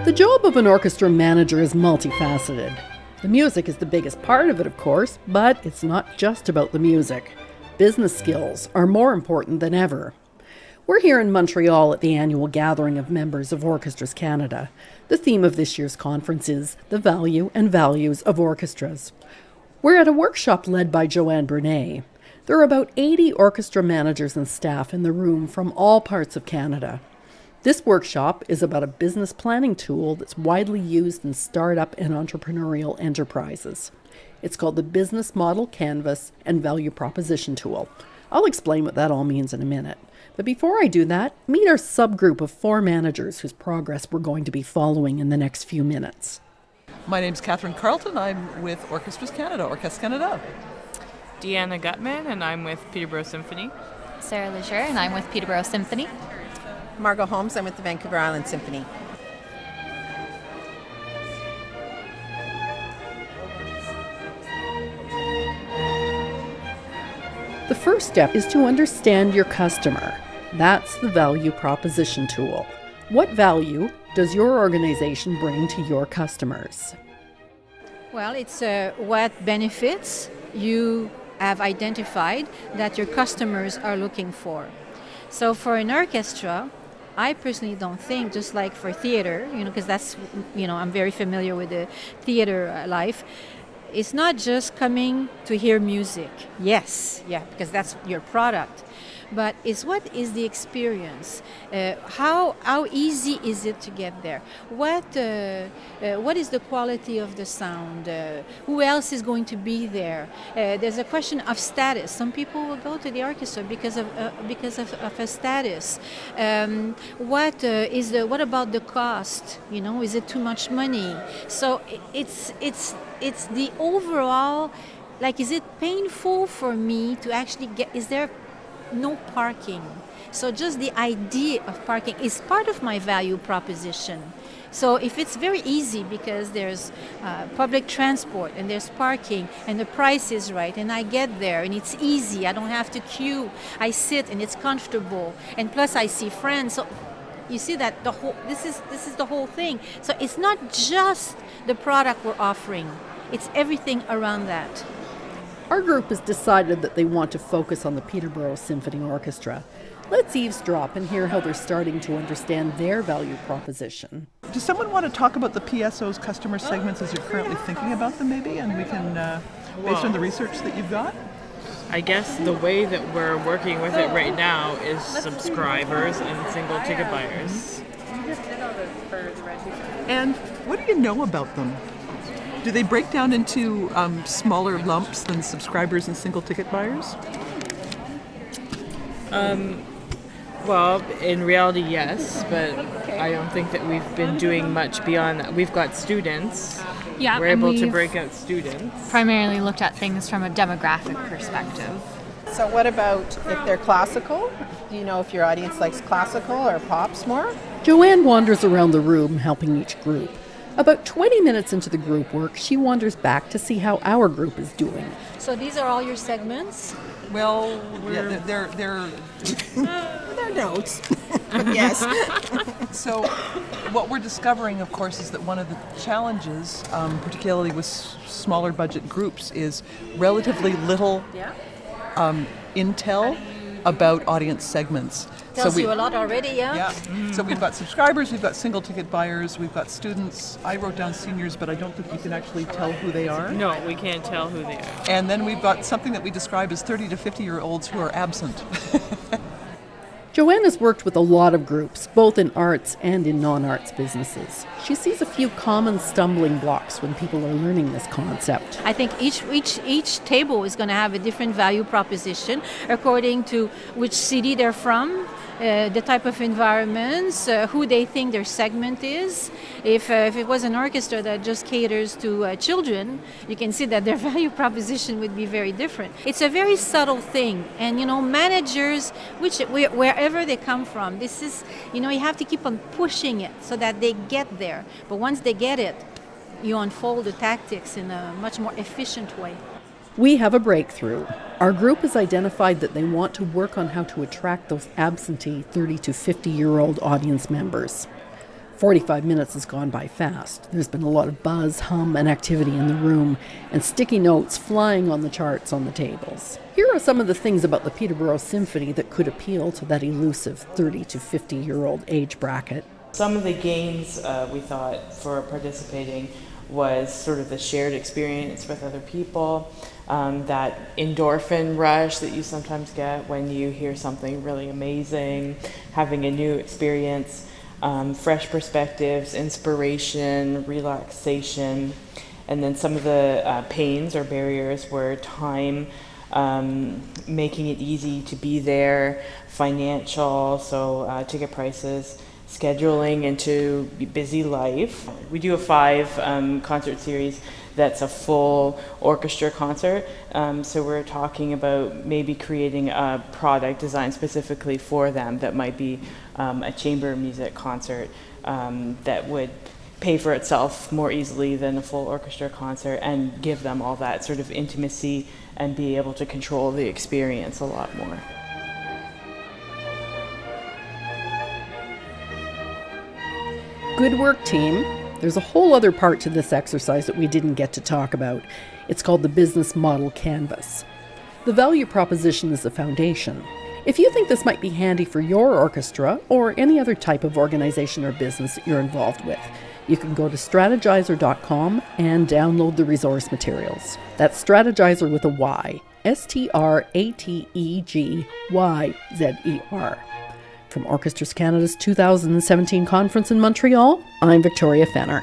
The job of an orchestra manager is multifaceted. The music is the biggest part of it, of course, but it's not just about the music. Business skills are more important than ever. We're here in Montreal at the annual gathering of members of Orchestras Canada. The theme of this year's conference is the value and values of orchestras. We're at a workshop led by Johanne Brunet. There are about 80 orchestra managers and staff in the room from all parts of Canada. This workshop is about a business planning tool that's widely used in startup and entrepreneurial enterprises. It's called the Business Model Canvas and Value Proposition Tool. I'll explain what that all means in a minute. But before I do that, meet our subgroup of 4 managers whose progress we're going to be following in the next few minutes. My name's Catherine Carlton. I'm with Orchestras Canada, Orchestra Canada. Deanna Gutman, and I'm with Peterborough Symphony. Sarah Leger, and I'm with Peterborough Symphony. Margot Holmes, I'm with the Vancouver Island Symphony. The first step is to understand your customer. That's the value proposition tool. What value does your organization bring to your customers? Well, it's what benefits you have identified that your customers are looking for. So for an orchestra, I personally don't think, just like for theater, because that's, I'm very familiar with the theater life. It's not just coming to hear music. Yes, because that's your product. But it's what is the experience? How easy is it to get there? What is the quality of the sound? Who else is going to be there? There's a question of status. Some people will go to the orchestra because of a status. What about the cost? Is it too much money? So it's the overall. Like, is it painful for me to actually get? Is there no parking? So just the idea of parking is part of my value proposition. So if it's very easy because there's public transport and there's parking and the price is right and I get there and it's easy, I don't have to queue, I sit and it's comfortable, and plus I see friends. So you see that this is the whole thing. So it's not just the product we're offering, it's everything around that. Our group has decided that they want to focus on the Peterborough Symphony Orchestra. Let's eavesdrop and hear how they're starting to understand their value proposition. Does someone want to talk about the PSO's customer segments as you're currently thinking about them, maybe? And we can, based on the research that you've got? I guess the way that we're working with it right now is subscribers and single ticket buyers. And what do you know about them? Do they break down into smaller lumps than subscribers and single ticket buyers? Well, in reality, yes, but I don't think that we've been doing much beyond that. We've got students. Yeah, we're able to break out students. Primarily looked at things from a demographic perspective. So what about if they're classical? Do you know if your audience likes classical or pops more? Johanne wanders around the room helping each group. About 20 minutes into the group work, she wanders back to see how our group is doing. So these are all your segments? Well, they're They're notes. Yes. So what we're discovering, of course, is that one of the challenges, particularly with smaller budget groups, is relatively little intel about audience segments. Tells you a lot already, Yeah. So we've got subscribers, we've got single ticket buyers, we've got students. I wrote down seniors, but I don't think you can actually tell who they are. No, we can't tell who they are. And then we've got something that we describe as 30 to 50-year-olds who are absent. Johanne has worked with a lot of groups, both in arts and in non-arts businesses. She sees a few common stumbling blocks when people are learning this concept. I think each table is going to have a different value proposition according to which city they're from, the type of environments, who they think their segment is. If it was an orchestra that just caters to children, you can see that their value proposition would be very different. It's a very subtle thing, and managers, wherever they come from, this is, you have to keep on pushing it so that they get there. But once they get it, you unfold the tactics in a much more efficient way. We have a breakthrough. Our group has identified that they want to work on how to attract those absentee 30 to 50-year-old audience members. 45 minutes has gone by fast. There's been a lot of buzz, hum, and activity in the room, and sticky notes flying on the charts on the tables. Here are some of the things about the Peterborough Symphony that could appeal to that elusive 30 to 50-year-old age bracket. Some of the gains we thought for participating was sort of the shared experience with other people, that endorphin rush that you sometimes get when you hear something really amazing, having a new experience, fresh perspectives, inspiration, relaxation, and then some of the pains or barriers were time, making it easy to be there, financial, so ticket prices, scheduling into busy life. We do a 5 concert series that's a full orchestra concert. So we're talking about maybe creating a product designed specifically for them that might be a chamber music concert that would pay for itself more easily than a full orchestra concert and give them all that sort of intimacy and be able to control the experience a lot more. Good work, team. There's a whole other part to this exercise that we didn't get to talk about. It's called the business model canvas. The value proposition is the foundation. If you think this might be handy for your orchestra or any other type of organization or business that you're involved with, you can go to strategizer.com and download the resource materials. That's Strategizer with a Y. STRATEGYZER. From Orchestras Canada's 2017 conference in Montreal, I'm Victoria Fenner.